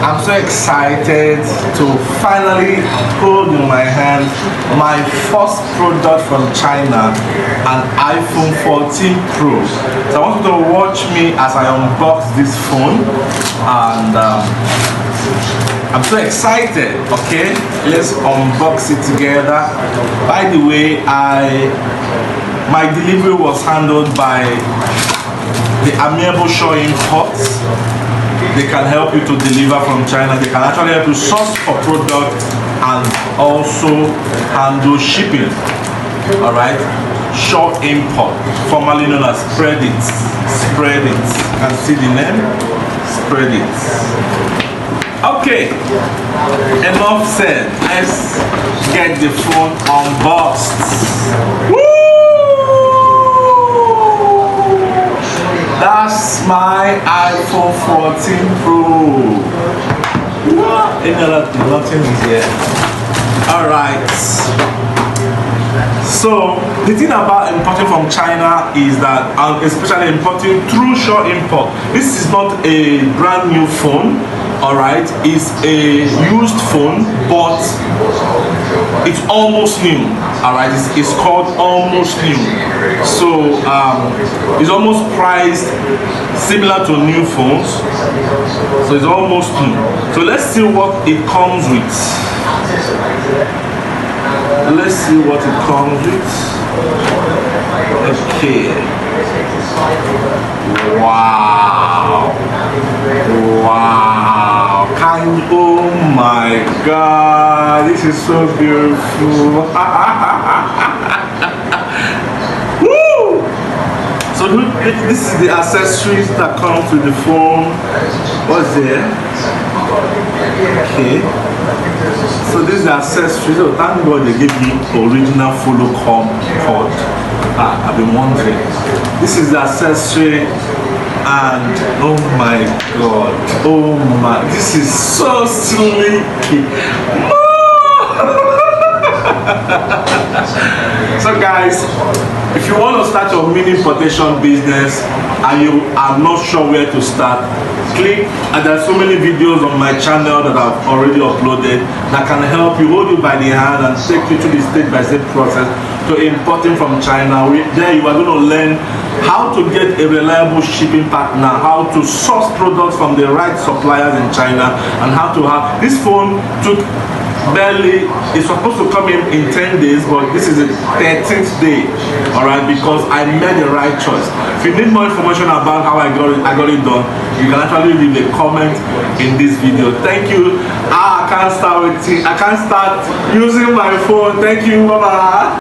I'm so excited to finally hold in my hand my first product from China, an iPhone 14 Pro. So I want you to watch me as I unbox this phone, and I'm so excited. Okay, let's unbox it together. By the way, my delivery was handled by the amiable Shaw Imports. They can help you to deliver from China. They can actually help you source for product and also handle shipping. All right, Shaw Import, formerly known as Spread It. Spread It. You can see the name. Spread It. Okay, enough said. Let's get the phone unboxed. Woo! That's my iPhone 14 Pro. Nothing is here. Alright. So the thing about importing from China is that, especially importing through Shaw Import, this is not a brand new phone. Alright, it's a used phone, but it's almost new. Alright, it's called almost new. So it's almost priced similar to new phones. So it's almost new. So let's see what it comes with. Let's see what it comes with. Okay. Wow. Wow. Oh my God. This is so beautiful. Woo! So this is the accessories that comes with the phone. What's there? Okay. So this is the accessories. Oh, thank God they gave me original follow cord. I've been wondering. This is the accessory, and oh my God, oh my, this is so sleeky. So guys, if you want to start your mini importation business and you are not sure where to start, click, and there are so many videos on my channel that I've already uploaded that can help you, hold you by the hand and take you through the step-by-step process to importing from China. There you are going to learn how to get a reliable shipping partner, how to source products from the right suppliers in China, and how to have this phone took barely, it's supposed to come in 10 days, but this is the 13th day. All right, because I made the right choice. If you need more information about how I got it done, you can actually leave a comment in this video. Thank you. I can't start using my phone. Thank you. Bye bye.